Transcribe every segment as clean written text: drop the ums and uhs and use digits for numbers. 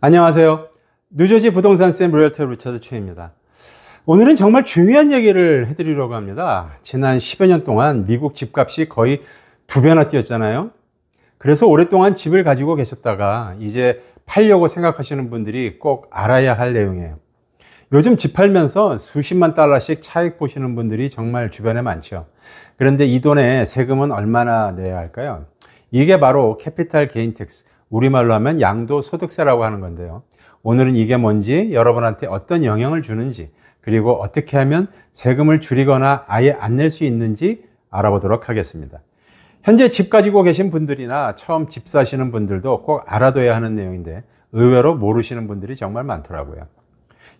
안녕하세요. 뉴저지 부동산 쌤 리얼터 리처드 최입니다. 오늘은 정말 중요한 얘기를 해드리려고 합니다. 지난 10여 년 동안 미국 집값이 거의 2배나 뛰었잖아요. 그래서 오랫동안 집을 가지고 계셨다가 이제 팔려고 생각하시는 분들이 꼭 알아야 할 내용이에요. 요즘 집 팔면서 수십만 달러씩 차익 보시는 분들이 정말 주변에 많죠. 그런데 이 돈에 세금은 얼마나 내야 할까요? 이게 바로 캐피탈 게인 텍스, 우리말로 하면 양도소득세라고 하는 건데요. 오늘은 이게 뭔지, 여러분한테 어떤 영향을 주는지, 그리고 어떻게 하면 세금을 줄이거나 아예 안 낼 수 있는지 알아보도록 하겠습니다. 현재 집 가지고 계신 분들이나 처음 집 사시는 분들도 꼭 알아둬야 하는 내용인데 의외로 모르시는 분들이 정말 많더라고요.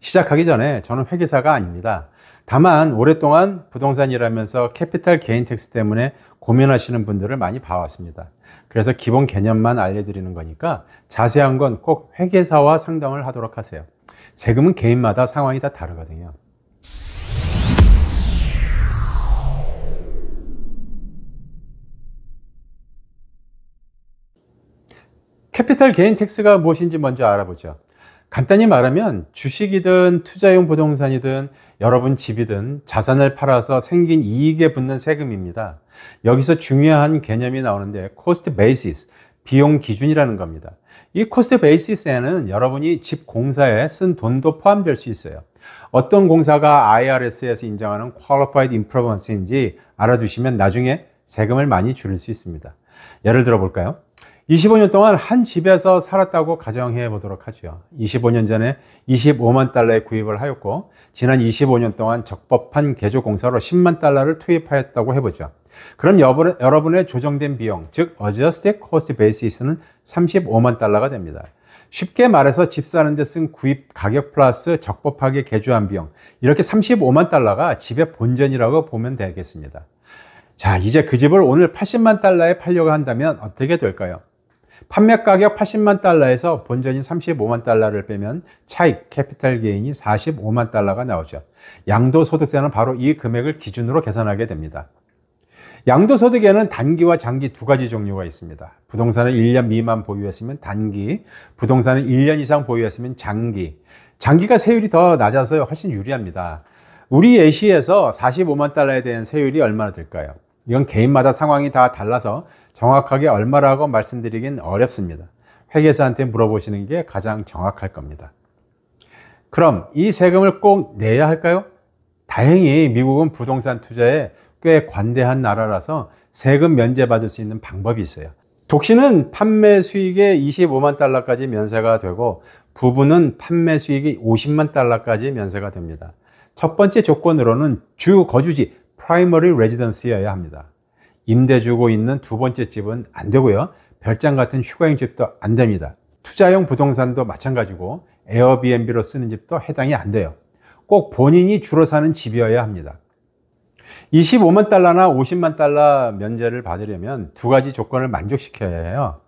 시작하기 전에 저는 회계사가 아닙니다. 다만 오랫동안 부동산 일하면서 캐피탈 게인 텍스 때문에 고민하시는 분들을 많이 봐왔습니다. 그래서 기본 개념만 알려드리는 거니까 자세한 건 꼭 회계사와 상담을 하도록 하세요. 세금은 개인마다 상황이 다 다르거든요. 캐피탈 게인 텍스가 무엇인지 먼저 알아보죠. 간단히 말하면 주식이든 투자용 부동산이든 여러분 집이든 자산을 팔아서 생긴 이익에 붙는 세금입니다. 여기서 중요한 개념이 나오는데 코스트 베이시스, 비용 기준이라는 겁니다. 이 코스트 베이시스에는 여러분이 집 공사에 쓴 돈도 포함될 수 있어요. 어떤 공사가 IRS에서 인정하는 Qualified Improvement인지 알아두시면 나중에 세금을 많이 줄일 수 있습니다. 예를 들어 볼까요? 25년 동안 한 집에서 살았다고 가정해 보도록 하죠. 25년 전에 25만 달러에 구입을 하였고 지난 25년 동안 적법한 개조 공사로 10만 달러를 투입하였다고 해보죠. 그럼 여러분의 조정된 비용, 즉 Adjusted Cost Basis는 35만 달러가 됩니다. 쉽게 말해서 집 사는 데 쓴 구입 가격 플러스 적법하게 개조한 비용, 이렇게 35만 달러가 집의 본전이라고 보면 되겠습니다. 자, 이제 그 집을 오늘 80만 달러에 팔려고 한다면 어떻게 될까요? 판매 가격 80만 달러에서 본전인 35만 달러를 빼면 차익, 캐피탈 게인이 45만 달러가 나오죠. 양도소득세는 바로 이 금액을 기준으로 계산하게 됩니다. 양도소득에는 단기와 장기 두 가지 종류가 있습니다. 부동산을 1년 미만 보유했으면 단기, 부동산을 1년 이상 보유했으면 장기. 장기가 세율이 더 낮아서 훨씬 유리합니다. 우리 예시에서 45만 달러에 대한 세율이 얼마나 될까요? 이건 개인마다 상황이 다 달라서 정확하게 얼마라고 말씀드리긴 어렵습니다. 회계사한테 물어보시는 게 가장 정확할 겁니다. 그럼 이 세금을 꼭 내야 할까요? 다행히 미국은 부동산 투자에 꽤 관대한 나라라서 세금 면제받을 수 있는 방법이 있어요. 독신은 판매 수익의 25만 달러까지 면세가 되고 부부는 판매 수익이 50만 달러까지 면세가 됩니다. 첫 번째 조건으로는 주 거주지 프라이머리 레지던스여야 합니다. 임대 주고 있는 두 번째 집은 안 되고요. 별장 같은 휴가용 집도 안 됩니다. 투자용 부동산도 마찬가지고 에어비앤비로 쓰는 집도 해당이 안 돼요. 꼭 본인이 주로 사는 집이어야 합니다. 25만 달러나 50만 달러 면제를 받으려면 두 가지 조건을 만족시켜야 해요.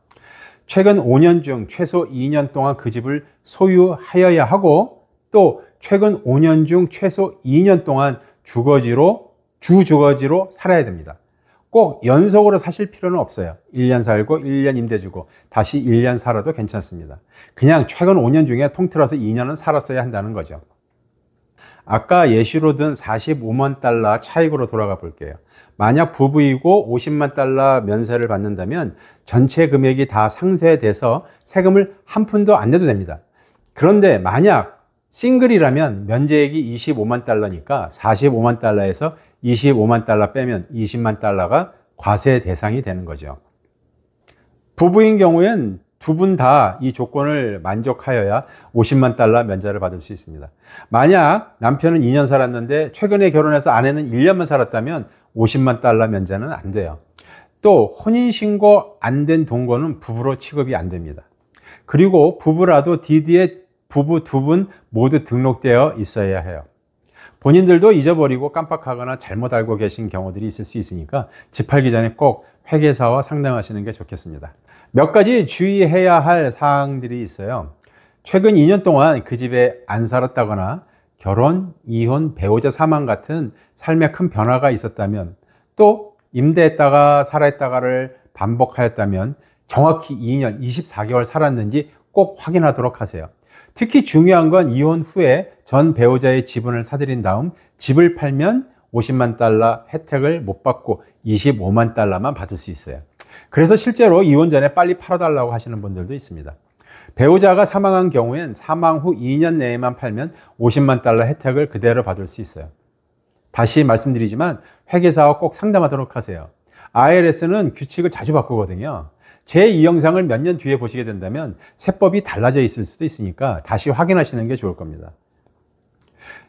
최근 5년 중 최소 2년 동안 그 집을 소유하여야 하고 또 최근 5년 중 최소 2년 동안 주거지로 살아야 됩니다. 꼭 연속으로 사실 필요는 없어요. 1년 살고 1년 임대 주고 다시 1년 살아도 괜찮습니다. 그냥 최근 5년 중에 통틀어서 2년은 살았어야 한다는 거죠. 아까 예시로 든 45만 달러 차익으로 돌아가 볼게요. 만약 부부이고 50만 달러 면세를 받는다면 전체 금액이 다 상쇄돼서 세금을 한 푼도 안 내도 됩니다. 그런데 만약 싱글이라면 면제액이 25만 달러니까 45만 달러에서 25만 달러 빼면 20만 달러가 과세 대상이 되는 거죠. 부부인 경우엔 두 분 다 이 조건을 만족하여야 50만 달러 면제를 받을 수 있습니다. 만약 남편은 2년 살았는데 최근에 결혼해서 아내는 1년만 살았다면 50만 달러 면제는 안 돼요. 또 혼인신고 안 된 동거는 부부로 취급이 안 됩니다. 그리고 부부라도 DD에 부부 두 분 모두 등록되어 있어야 해요. 본인들도 잊어버리고 깜빡하거나 잘못 알고 계신 경우들이 있을 수 있으니까 집 팔기 전에 꼭 회계사와 상담하시는 게 좋겠습니다. 몇 가지 주의해야 할 사항들이 있어요. 최근 2년 동안 그 집에 안 살았다거나 결혼, 이혼, 배우자 사망 같은 삶에 큰 변화가 있었다면 또 임대했다가 살아있다가를 반복하였다면 정확히 2년 24개월 살았는지 꼭 확인하도록 하세요. 특히 중요한 건 이혼 후에 전 배우자의 지분을 사들인 다음 집을 팔면 50만 달러 혜택을 못 받고 25만 달러만 받을 수 있어요. 그래서 실제로 이혼 전에 빨리 팔아달라고 하시는 분들도 있습니다. 배우자가 사망한 경우엔 사망 후 2년 내에만 팔면 50만 달러 혜택을 그대로 받을 수 있어요. 다시 말씀드리지만 회계사와 꼭 상담하도록 하세요. IRS는 규칙을 자주 바꾸거든요. 제 이 영상을 몇 년 뒤에 보시게 된다면 세법이 달라져 있을 수도 있으니까 다시 확인하시는 게 좋을 겁니다.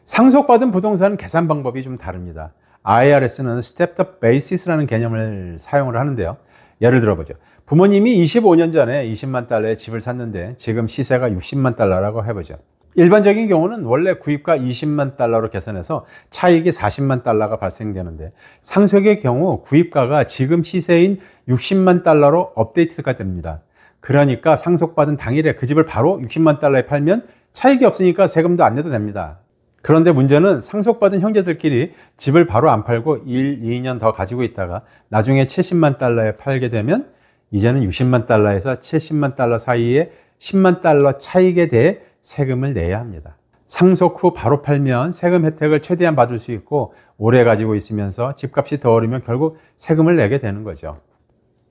상속받은 부동산 계산 방법이 좀 다릅니다. IRS는 Stepped Up Basis라는 개념을 사용을 하는데요. 예를 들어보죠. 부모님이 25년 전에 20만 달러의 집을 샀는데 지금 시세가 60만 달러라고 해보죠. 일반적인 경우는 원래 구입가 20만 달러로 계산해서 차익이 40만 달러가 발생되는데 상속의 경우 구입가가 지금 시세인 60만 달러로 업데이트가 됩니다. 그러니까 상속받은 당일에 그 집을 바로 60만 달러에 팔면 차익이 없으니까 세금도 안 내도 됩니다. 그런데 문제는 상속받은 형제들끼리 집을 바로 안 팔고 1, 2년 더 가지고 있다가 나중에 70만 달러에 팔게 되면 이제는 60만 달러에서 70만 달러 사이에 10만 달러 차익에 대해 세금을 내야 합니다. 상속 후 바로 팔면 세금 혜택을 최대한 받을 수 있고 오래 가지고 있으면서 집값이 더 오르면 결국 세금을 내게 되는 거죠.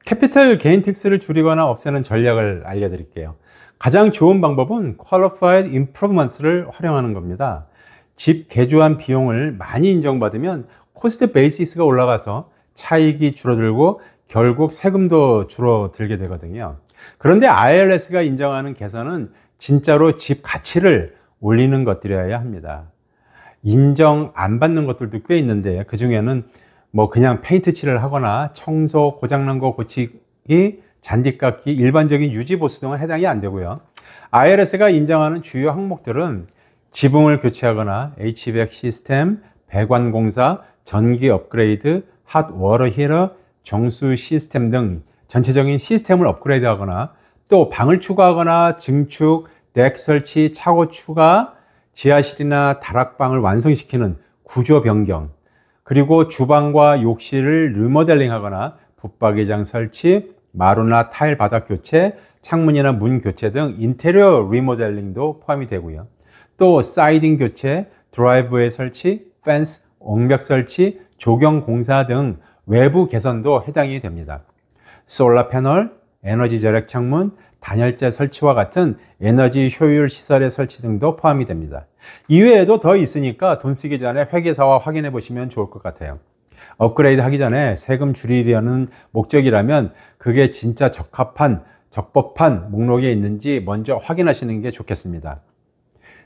캐피털 게인 텍스를 줄이거나 없애는 전략을 알려드릴게요. 가장 좋은 방법은 Qualified Improvements를 활용하는 겁니다. 집 개조한 비용을 많이 인정받으면 코스트 베이시스가 올라가서 차익이 줄어들고 결국 세금도 줄어들게 되거든요. 그런데 IRS가 인정하는 개선은 진짜로 집 가치를 올리는 것들이어야 합니다. 인정 안 받는 것들도 꽤 있는데 그 중에는 뭐 그냥 페인트 칠을 하거나 청소, 고장난 거 고치기, 잔디 깎기, 일반적인 유지 보수 등은 해당이 안 되고요. IRS가 인정하는 주요 항목들은 지붕을 교체하거나 HVAC 시스템, 배관 공사, 전기 업그레이드, 핫 워터 히터, 정수 시스템 등 전체적인 시스템을 업그레이드하거나 또 방을 추가하거나 증축, 덱 설치, 차고 추가, 지하실이나 다락방을 완성시키는 구조 변경, 그리고 주방과 욕실을 리모델링하거나 붙박이장 설치, 마루나 타일 바닥 교체, 창문이나 문 교체 등 인테리어 리모델링도 포함이 되고요. 또 사이딩 교체, 드라이브웨이 설치, 펜스, 옹벽 설치, 조경 공사 등 외부 개선도 해당이 됩니다. 솔라 패널, 에너지 절약 창문, 단열재 설치와 같은 에너지 효율 시설의 설치 등도 포함이 됩니다. 이외에도 더 있으니까 돈 쓰기 전에 회계사와 확인해 보시면 좋을 것 같아요. 업그레이드 하기 전에 세금 줄이려는 목적이라면 그게 진짜 적법한 목록에 있는지 먼저 확인하시는 게 좋겠습니다.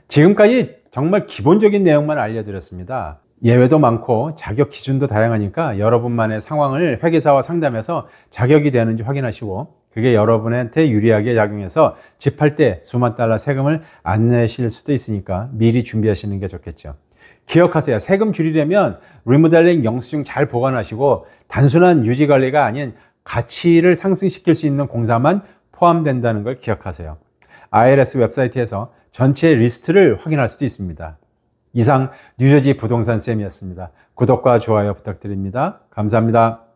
지금까지 정말 기본적인 내용만 알려드렸습니다. 예외도 많고 자격 기준도 다양하니까 여러분만의 상황을 회계사와 상담해서 자격이 되는지 확인하시고 그게 여러분한테 유리하게 작용해서 집 팔 때 수만 달러 세금을 안 내실 수도 있으니까 미리 준비하시는 게 좋겠죠. 기억하세요. 세금 줄이려면 리모델링 영수증 잘 보관하시고 단순한 유지 관리가 아닌 가치를 상승시킬 수 있는 공사만 포함된다는 걸 기억하세요. IRS 웹사이트에서 전체 리스트를 확인할 수도 있습니다. 이상 뉴저지 부동산 쌤이었습니다. 구독과 좋아요 부탁드립니다. 감사합니다.